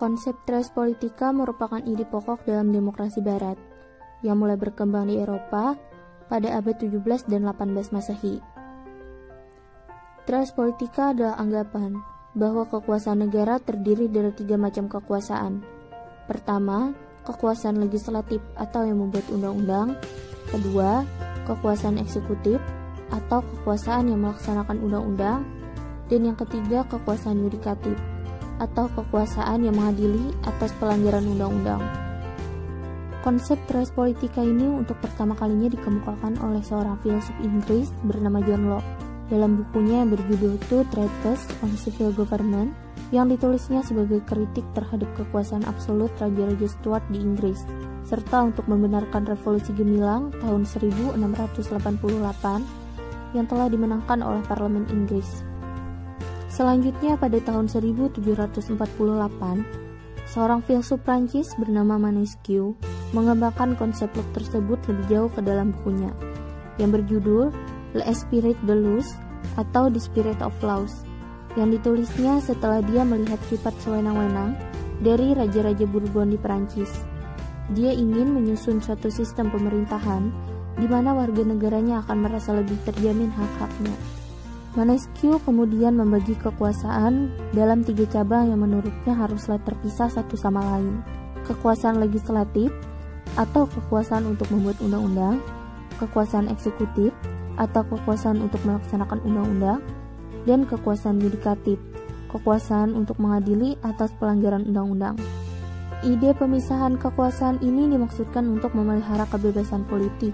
Konsep res politika merupakan ide pokok dalam demokrasi barat yang mulai berkembang di Eropa pada abad 17 dan 18 Masehi. Res politika adalah anggapan bahwa kekuasaan negara terdiri dari 3 macam kekuasaan. Pertama, kekuasaan legislatif atau yang membuat undang-undang. Kedua, kekuasaan eksekutif atau kekuasaan yang melaksanakan undang-undang. Dan yang ketiga, kekuasaan yudikatif atau kekuasaan yang mengadili atas pelanggaran undang-undang. Konsep res politika ini untuk pertama kalinya dikemukakan oleh seorang filsuf Inggris bernama John Locke dalam bukunya yang berjudul Two Treatises on Civil Government yang ditulisnya sebagai kritik terhadap kekuasaan absolut Raja-Raja Stuart di Inggris, serta untuk membenarkan revolusi gemilang tahun 1688 yang telah dimenangkan oleh Parlemen Inggris. Selanjutnya pada tahun 1748, seorang filsuf Prancis bernama Montesquieu mengembangkan konsep Locke tersebut lebih jauh ke dalam bukunya yang berjudul L'Esprit de Luz atau The Spirit of Laws yang ditulisnya setelah dia melihat sifat sewenang-wenang dari Raja-Raja Bourbon di Prancis. Dia ingin menyusun suatu sistem pemerintahan di mana warga negaranya akan merasa lebih terjamin hak-haknya. Montesquieu kemudian membagi kekuasaan dalam 3 cabang yang menurutnya haruslah terpisah satu sama lain. Kekuasaan legislatif atau kekuasaan untuk membuat undang-undang, kekuasaan eksekutif atau kekuasaan untuk melaksanakan undang-undang, dan kekuasaan yudikatif, kekuasaan untuk mengadili atas pelanggaran undang-undang. Ide pemisahan kekuasaan ini dimaksudkan untuk memelihara kebebasan politik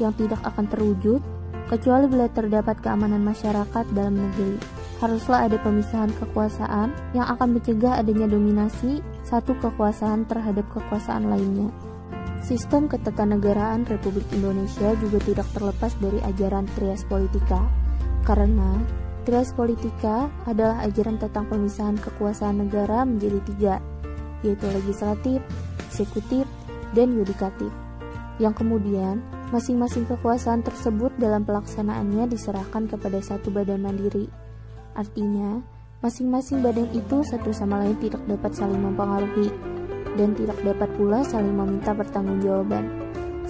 yang tidak akan terwujud kecuali bila terdapat keamanan masyarakat dalam negeri. Haruslah ada pemisahan kekuasaan yang akan mencegah adanya dominasi satu kekuasaan terhadap kekuasaan lainnya. Sistem ketatanegaraan Republik Indonesia juga tidak terlepas dari ajaran trias politika, karena trias politika adalah ajaran tentang pemisahan kekuasaan negara menjadi 3, yaitu legislatif, eksekutif, dan yudikatif, yang kemudian masing-masing kekuasaan tersebut dalam pelaksanaannya diserahkan kepada satu badan mandiri. Artinya, masing-masing badan itu satu sama lain tidak dapat saling mempengaruhi dan tidak dapat pula saling meminta pertanggungjawaban.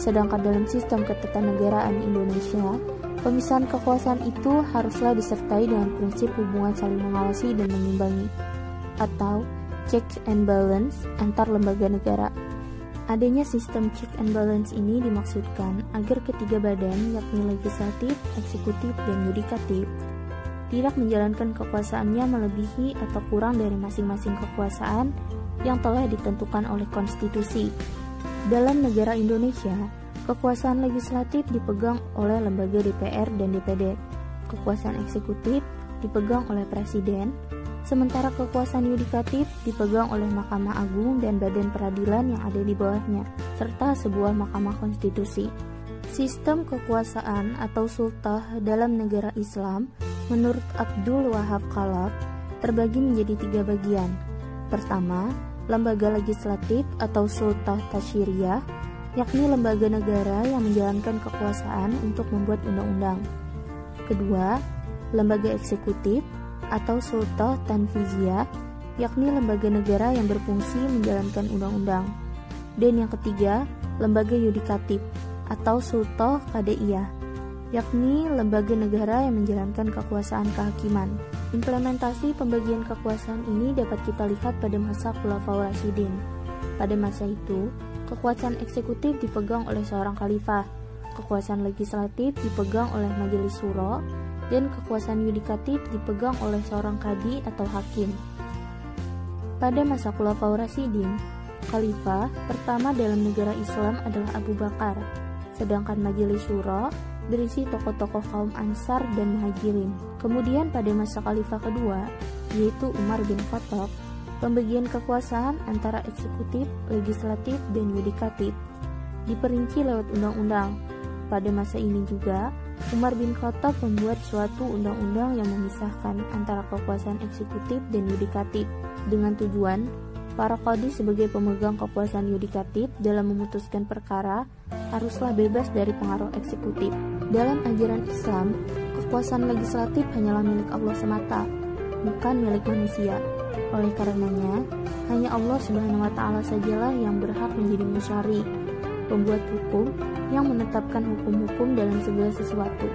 Sedangkan dalam sistem ketatanegaraan Indonesia, pemisahan kekuasaan itu haruslah disertai dengan prinsip hubungan saling mengawasi dan mengimbangi, atau checks and balance antar lembaga negara. Adanya sistem check and balance ini dimaksudkan agar ketiga badan, yakni legislatif, eksekutif, dan yudikatif, tidak menjalankan kekuasaannya melebihi atau kurang dari masing-masing kekuasaan yang telah ditentukan oleh konstitusi. Dalam negara Indonesia, kekuasaan legislatif dipegang oleh lembaga DPR dan DPD, kekuasaan eksekutif dipegang oleh presiden, sementara kekuasaan yudikatif dipegang oleh Mahkamah Agung dan badan peradilan yang ada di bawahnya, serta sebuah mahkamah konstitusi. Sistem kekuasaan atau sultah dalam negara Islam menurut Abdul Wahab Khalaf terbagi menjadi 3 bagian. Pertama, lembaga legislatif atau sultah tasyiriyah, yakni lembaga negara yang menjalankan kekuasaan untuk membuat undang-undang. Kedua, lembaga eksekutif atau sultah tanfiziyah, yakni lembaga negara yang berfungsi menjalankan undang-undang. Dan yang ketiga, lembaga yudikatif atau sultah qadaiyah, yakni lembaga negara yang menjalankan kekuasaan kehakiman. Implementasi pembagian kekuasaan ini dapat kita lihat pada masa Khulafaur Rasyidin. Pada masa itu, kekuasaan eksekutif dipegang oleh seorang khalifah, kekuasaan legislatif dipegang oleh majelis syuro, dan kekuasaan yudikatif dipegang oleh seorang kadi atau hakim. Pada masa Khulafaur Rasyidin, khalifah pertama dalam negara Islam adalah Abu Bakar, sedangkan majelis syuro berisi tokoh-tokoh kaum Ansar dan Muhajirin. Kemudian pada masa khalifah kedua, yaitu Umar bin Khattab, pembagian kekuasaan antara eksekutif, legislatif, dan yudikatif diperinci lewat undang-undang. Pada masa ini juga, Umar bin Khattab membuat suatu undang-undang yang memisahkan antara kekuasaan eksekutif dan yudikatif dengan tujuan para qadhi sebagai pemegang kekuasaan yudikatif dalam memutuskan perkara haruslah bebas dari pengaruh eksekutif. Dalam ajaran Islam, kekuasaan legislatif hanyalah milik Allah semata, bukan milik manusia. Oleh karenanya, hanya Allah Subhanahu wa Ta'ala sajalah yang berhak menjadi musyari, pembuat hukum yang menetapkan hukum-hukum dalam segala sesuatu,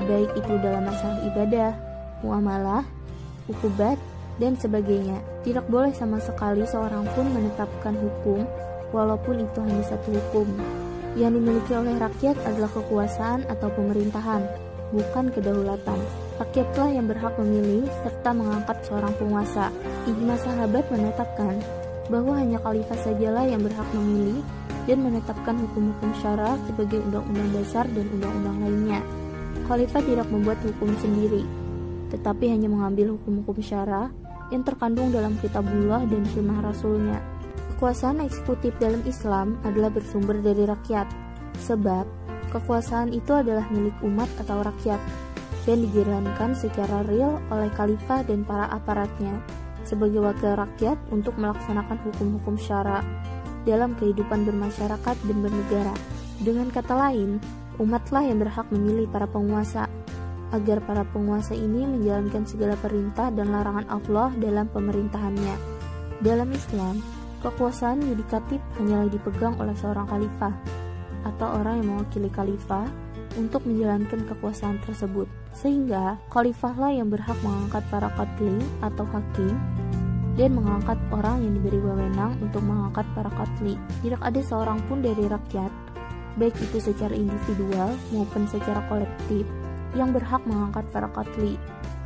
baik itu dalam masalah ibadah, muamalah, hukubat, dan sebagainya. Tidak boleh sama sekali seorang pun menetapkan hukum, walaupun itu hanya satu hukum. Yang dimiliki oleh rakyat adalah kekuasaan atau pemerintahan, bukan kedaulatan. Rakyatlah yang berhak memilih serta mengangkat seorang penguasa. Ijma sahabat menetapkan bahwa hanya khalifah sajalah yang berhak memilih dan menetapkan hukum-hukum syara sebagai undang-undang dasar dan undang-undang lainnya. Khalifah tidak membuat hukum sendiri, tetapi hanya mengambil hukum-hukum syara yang terkandung dalam kitabullah dan sunnah rasulnya. Kekuasaan eksekutif dalam Islam adalah bersumber dari rakyat, sebab kekuasaan itu adalah milik umat atau rakyat dan dijalankan secara real oleh khalifah dan para aparatnya sebagai wakil rakyat untuk melaksanakan hukum-hukum syara dalam kehidupan bermasyarakat dan bernegara. Dengan kata lain, umatlah yang berhak memilih para penguasa, agar para penguasa ini menjalankan segala perintah dan larangan Allah dalam pemerintahannya. Dalam Islam, kekuasaan yudikatif hanyalah dipegang oleh seorang khalifah atau orang yang mewakili khalifah untuk menjalankan kekuasaan tersebut, sehingga khalifahlah yang berhak mengangkat para qadli atau hakim dan mengangkat orang yang diberi wewenang untuk mengangkat para qadli. Tidak ada seorang pun dari rakyat, baik itu secara individual maupun secara kolektif, yang berhak mengangkat para qadli.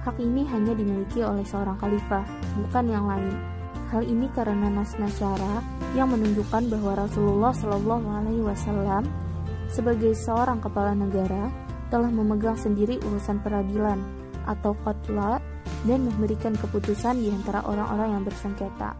Hak ini hanya dimiliki oleh seorang khalifah, bukan yang lain. Hal ini karena nas-nas syara yang menunjukkan bahwa Rasulullah Shallallahu Alaihi Wasallam sebagai seorang kepala negara telah memegang sendiri urusan peradilan atau qadla dan memberikan keputusan di antara orang-orang yang bersengketa.